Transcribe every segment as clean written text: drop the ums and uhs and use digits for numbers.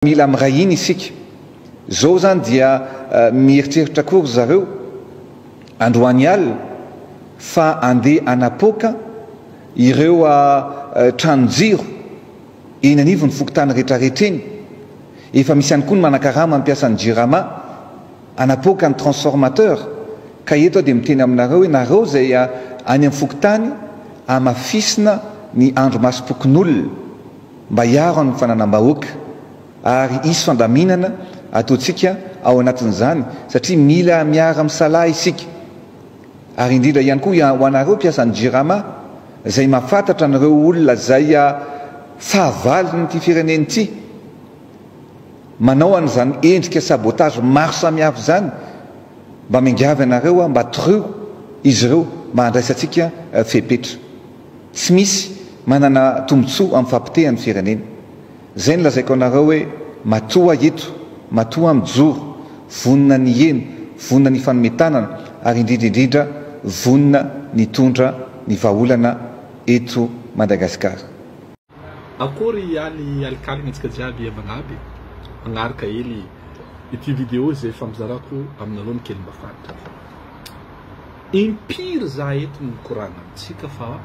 Mila miray iny isika zao zany dia mieritreritra akory zareo androany alina fa andeha anapoaka ireo tranonjiro eny anivon'ny fokotany rehetrarehetra eny. Efa misy ihany koa ny manakarama mampiasa ny jirama anapoaka ny transformateur. Ka eto dia miteny aminareo hoe nareo zay any amin'ny fokotany amafisina ny andro masom-pokon'olona mba hiaro amin'ny fananam-bahoaka. Ary isy fandaminana ataontsika ao anatin'izany satria mila miara misalaha isika. Ary indrindra ihany koa ho anareo mpiasa ny jirama zay mahafantatra anareo olona zay fahavaliny ity fireneny ity manao an'izany endrika sabotage maro samihafa zany mba miangavy anareo mba toroho izy ireo mba handraisantsika fepetra. Tsy misy manana tombotsoa amin'ny fampitehan'ny firenena. Zay ny lazaiko anareo hoe matoa eto, matoa mijoro, vonona ny heno, vonona ny fanometanana ary indrindra vonona ny tondra ny vahaolana eto Madagasikara. Akory alikaly antsika jiaby magnaby magnaraka hely ity vidéo zay famizarako aminalony kely mba fantatra. Impiry za eto mikorana amitsika fa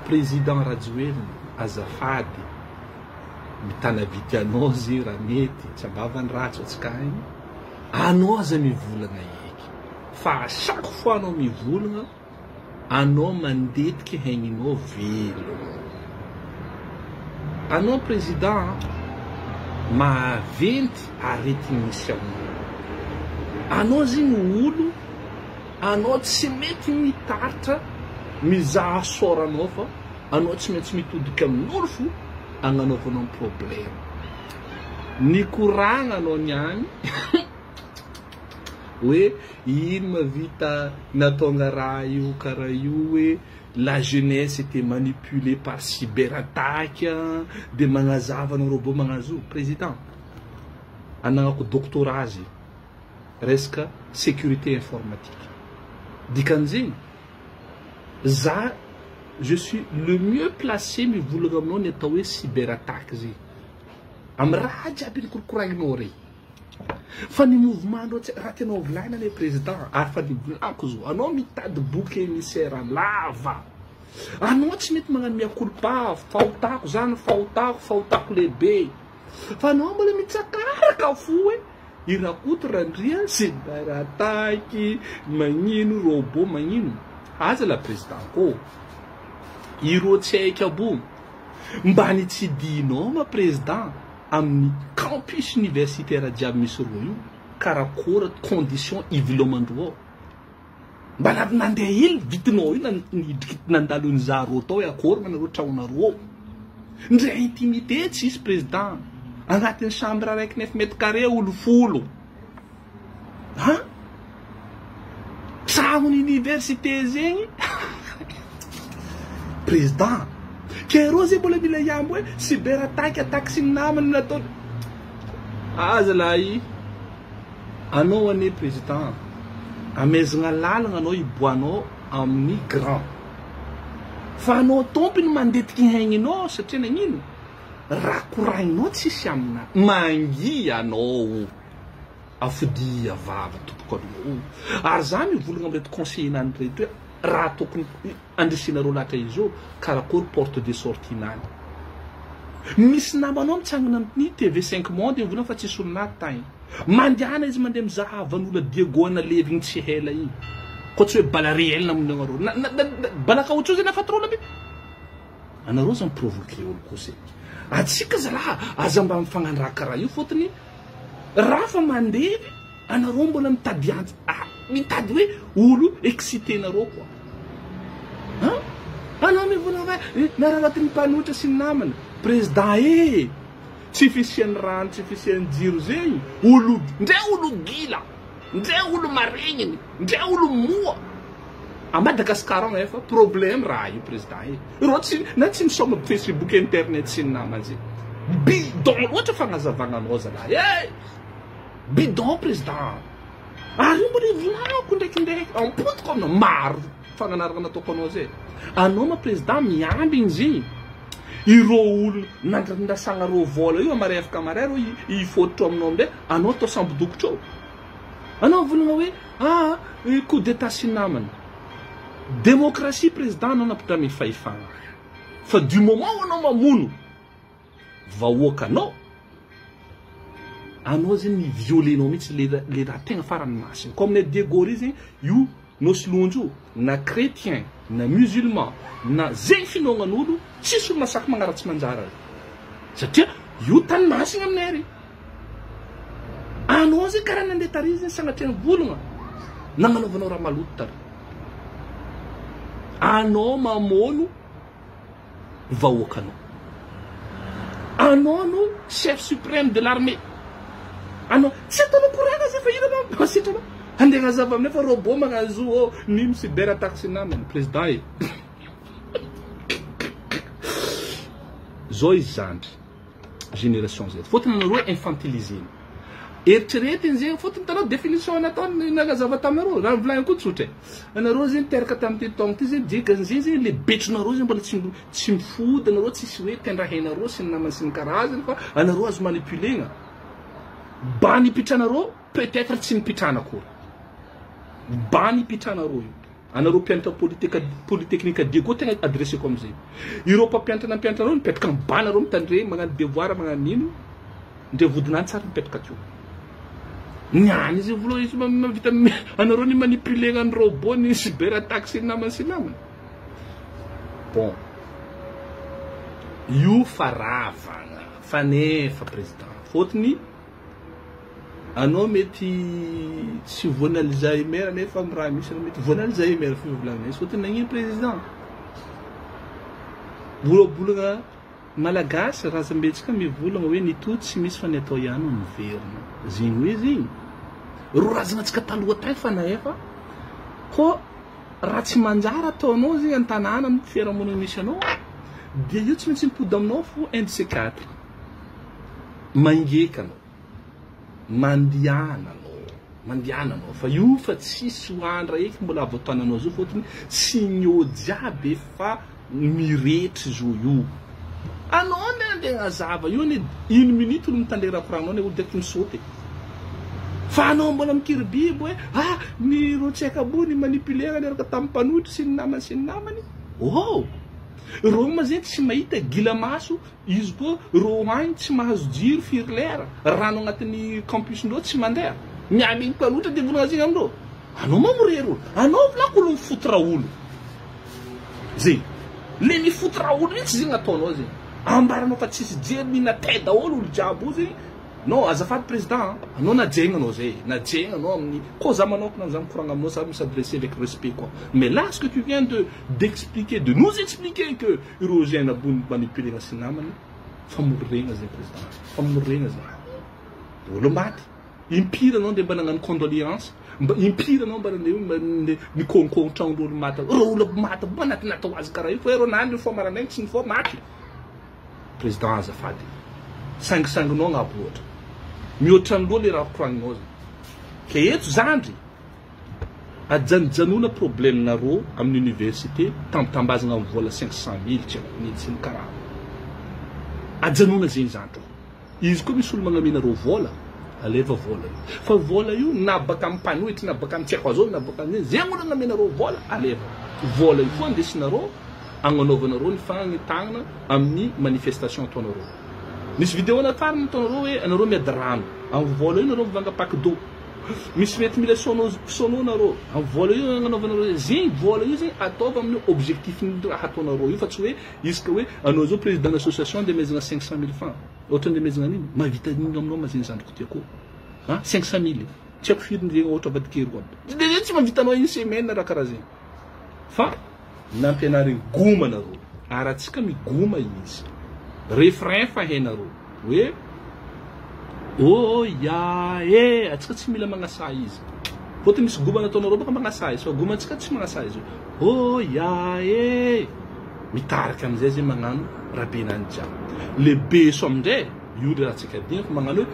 président Rajoelina azafady mitana vity anao zy raha mety tsy ambavany ratsy atsika igny anao aza mivolagna eky fa chaque fois anao mivolagna anao mandetiky haigninao velo. Anao président mahaventy arety misy aminao. Anao zegny olo anao tsy mety mitaritra mizaha soranao fa anao tsy maintsy mitodika amin'olo fo agnanaovanao problème. Ny koragna anao niany hoe ino mavita natonga raha io karaha io hoe la jeunesse était manipulée par cyberattaque de magnazava no robot magnazo. Président anagnako doctorat azy resaka sécurité informatique. Dikan'zegny za je suis le mieux placé mivolagna aminao ny atao hoe cyberattaque zay amin'ny raha jiaby ny korokoragninao rey. Fa ny mouvement andro raha tianao volagna le président ary fa ny volako zo anao mitady bouc émissaire lava. Anao tsy mety magnano miakolpa fahotako zany fahotako lehibe fa anao mbola mitsakaraka fo hoe irakoto randria cyberattaque magnino robot magnino. Aza la président ko iro tsy haika bo mba ny tsy dinao ma président amin'ny campus universitaire jiaby misy roa io karakory condition ivelomandro ao mba nandeha hely vitinao io nidriky nandalony za ro tao hoe akory manareo tragnonareo ao. Ndray intimité tsy isy président agnatin'ny chambre araiky 9 mètres carrés olo folo tragno université zegny président kero zay mbola mila iambo hoe cyberattaque attaque sy namany natao. Aza lahy anao ane président amezagna lalagna anao iboanao amin'ny grand fa anao tompony mandetiky haigninao satria nagnino raha koragninao tsisy amina mangy anao afidia vava tompoko anao. Ary za mivolagna amreto conseiller nany reto hoe raha tokony andrisinareo lahatra izy karakory porte de sortie nany. Misy namanao mitsangana amin'ny TV5 Monde volana fa tsisy olonaty tagny mandiana izy mandeha mizaha avan'olona Diego Levi tsy hela igny ko tsy hoe bala réel namonareo balaka ohatry zay nafatorolo be anareo zany provoquer olo kose atsika zalaha aza mba mifagnano raha karaha io fotony raha fa mandevy anareo mbola mitady antsy mitady hoe olo excité nareo koa anao mivolagna miaranatin'ny mpanotra sy ny namana président tsy fisian'ny rano tsy fisian'ny jiro zegny olo ndray olo gila ndray olo maregniny ndray olo moa a Madagasikara agny efa problème raha io président ro na tsy misoma Facebook internet sy ny namana zay bidon loatra fagnazavagna anao zalahy bidon président ary mbola volako ndraikindraiky ampotiko aminao maro fagnanarana nataoko anao zay anao ma président miamby igny zigny ireo olona nandrandasagna reo vola io amarefaka amaray reo ifototro aminao amindray anao atao sambodokotra ao anao volagna hoe coup d'état sy namana démocratie président anao nampitraminy fahefagna fa du moment anao mamono vahoaka anao zany ny violenao mihitsy le raha tegna farany masina comme ne dégôry izy io nosy lonjo na chrétien na musulman na zegny finognan'olo tsisy olo masaky magnaratsy manjara satria io tany masina aminay ary anao zay karaha nandeha tary zany sanatriana volagna nagnanaovanao raha maloto tary anao mamono vahoakanao anao no chef suprême de l'armée anao tsy ataonao korana zay fa ina masitranao andeha gnazava aminay fa robot magnazo nino cyber attaque sy namany président e zao izy zandry génération Z fotony anareo infantilisena eritreretiny zegny fotony tanao définition nataony nagazava taminareo raha volagny koa tsotra anareo zegny teraka tamin'ity taogno ty zegny dikan'izay zegny le betronareo zegny mbola tsy mifody anareo tsisy hoe tendrahenareo sy ny namany sy ny karazany fa anareo azo manipulena ba nipitranareo peut-être tsy nipitrana koa ba nipitranareo io anareo mpianatra polytechnique diego tegna adressé comme zay ireo mpampianatra nampianatranareo mipetraka amin'ny ba nareo mitandre magnano devoir magnano nino ndre vodinany tsara mipetraka teo niany izy volo izy mavita anareo ny manipulena ny robot ny cyber attaque sy namany sy namany bon io faravagna fanefa président fotony anao mety tsy voana Alzheimer nefa amin'ny raha misy mety voana Alzheimer fivolagnana izy fotony nagnino président bolagna malagasy razambetsika mivolagna hoe nitody tsy misy fa ny atao ihany ny verina zegny hoe zegny ro razagnatsika taloha tagny fa naefa ko raha tsy manjara ataonao zegny an-tanàna amin'ny fiarahamonina misy anao dia io tsy maintsy mipody aminao fo un de ces quatre mangekanao mandiananao fa io fa tsisy hoandra eky mbola avotananao zao fotony signaux jiaby efa miretry zo io anao ne andeha gnazava io ne 1 minute olo mitandrera koranao ne olo direct misaoty fa anao mbola mikiribiby hoe ny rotsiakabo ny manipulera neraka tamin'ny mpanotry sy ny namany ro ma zegny tsy mahita gila maso izy koa ro agny tsy mahazo jiro firy lera rano agnatin'ny campus ndreo tsy mandeha miamy mpanotra de volagna zegny amindreo anao mamorery olo anao volako olo mifotora olo zegny le mifotora olo mihitsy zegny ataonao zegny ambaranao fa tsisy jery minatay daholo olo jiaby io zegny non azafady président anao najegna anao zay najegna anao amin'ny ko za manokana za mikoragna aminao za misadresser avec respect quoi mais là ce que tu viens d'expliquer de nous expliquer que Roger Nabou manipulera sy namany famoregna zay président famoregna zay olo maty impire anao ndeha mba nagnano condoléance impire anao mba nikonkontra olo maty olo maty mba natao azy karaha io fa ero nany fo maranaigny tsy ny fo maty président azafady sangisanginao agnaby loatra mihoatra ny loha le raha koragninao zany ke eto zandry ajanonona problème nareo amin'ny université tambazagna amin'ny vola 500 000 tsy nitsy ny karaha ajanona zegny zandro izy koa misy olo magnamenareo vola aleva vola io fa vola io na baka amin'ny mpanohitry na baka amin'ny tsy haiko azao na baka amin'ny zegny olo agnamenareo vola aleva vola io foa andesinareo agnanaovanareo ny fagnitagnana amin'ny manifestation ataonareo misy vidéo nafariny ataonareo hoe anareo miady rano amin'ny vola io nareo mivanga pack d'eau misy mety mila sono nareo amin'ny vola io agnanaovanareo zegny vola io zegny ataova amin'ny objectif ny raha ataonareo io fa tsy hoe izy ka hoe anao zao président d'association de mezagna 500 000 francs ohatra nde mezagna nino mavita nino aminao mazeny zandriko tiako 500 000 tsy haiko firy zegny ohatra avadikery koa de tsy mavitanao une semaine raha karaha zegny fa nampianariny goma nareo aratsika migoma izy refrain fa hainareo hoe atsika tsy mila magnasa izy fotony misy goma nataonareo baka magnasa izy fa goma atsika tsy magnasa izy mitariky amizay zay magnano rabenany jiaby le beso amindray io le raha tsika digna fa magnano hoe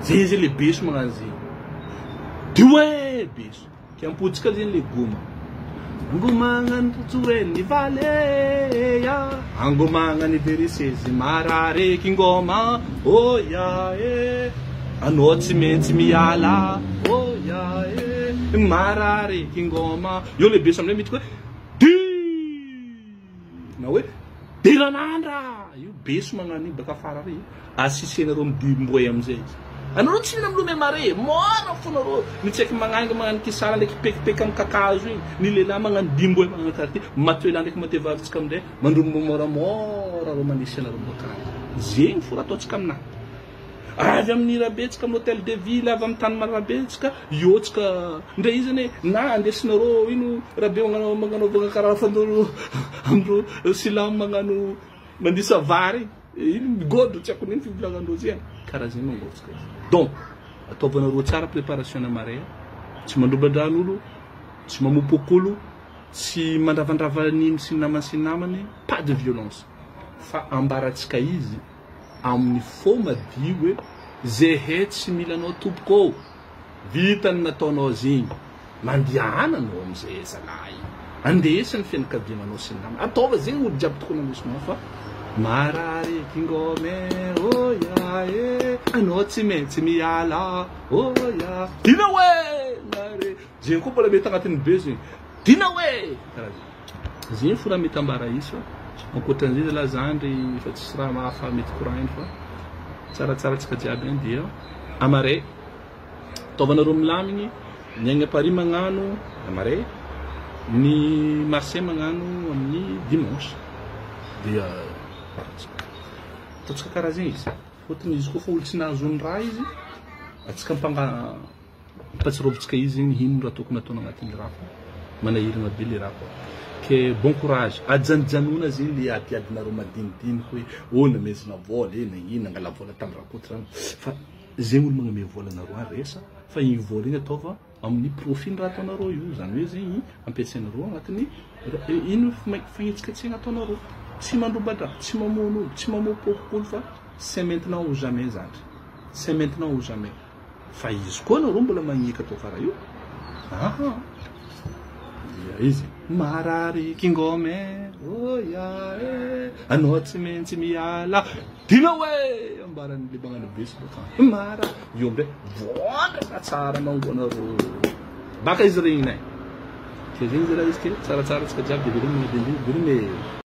zay zay le beso magnano zegny beso ke ampotsika zegny le goma Angomangan tutueni valeya, angomangan iverisezi marare kingoma, oh ya anoti menti miala, oh ya marare kingoma. Yo le besam le mitko, di, na we, diranandra, you besu mangani baka farari, asisena rom di mboyam zez. Ano tsy nam lume mare mora fonoro ni tsek manganga mangan kisala le pek am kakazo ni le la mangan dimbo mangan karti matoela ndek matevavitsika amde mandrum mora ro manisena ro bokara zegny fora ataotsika amina avy amin'ny rabetsika am hôtel de ville avy am tany marabetsika iotsika ndre izany na andesinaro ino rabe magnanaovana karaha fandoro amro silam magnano mandisa vary ino godro tsy akoniny fivolagandro zeny karaha zeny mangotsika donc ataovanareo tsara préparation na mare tsy mandrobandrano tsy mamopo akolo tsy mandravandrava nino sy namany pas de violence fa ambaratsika izy amin'ny fo madio hoe zay hetsy mila anao tompoko vitany nataonao zegny mandiananao amizay zalahy andesany fianakaviananao sy namany ataova zegny olo jiaby tokony andesinao fa marare kingome oh ya anao tsy maintsy miala oh ya dina we mare zegny koa mbola mety agnatin'ny be zegny dina we karaha zegny fora mety ambara izy fa ankoatran'izay zala zandry fa tsisy raha mahafa mety courant fa tsaratsara tsika jiaby any dia amare ataovanareo milamigny ny agny Paris magnano amare ny Marseille magnano amin'ny dimanche dia ataotsika karaha zegny izy fotony izy koa fa olo tsy nahazony raha izy atsika mpatsirovitsika izy igny ino raha tokony ataona agnatin'ny raha fa manahirana be le raha koa ke bon courage ajanonona zegny le adiadinareo madinidiniky hoe oh namezina vola na ino angala vola tamin'ny rakotra fa zegny olo magname vola nareo aresa fa igny vola igny ataova amin'ny profit raha ataonareo io zany hoe zegny ampiasainareo agnatin'ny ino fagnetsikatsegna ataonareo tsy mandrombandra tsy mamono olo tsy mamopokolo fa c'est maintenant ou jamais zany c'est maintenant ou jamais fa izy koa nareo mbola magnika atao karaha io izy marary kingome oh ya anao tsy maintsy miala dina we ambarany le magnano besy baka mara io ambe voandra tsara mangonareo baka izy regny nay ke zegny zala izy ke tsaratsara tsika jiaby de velomigny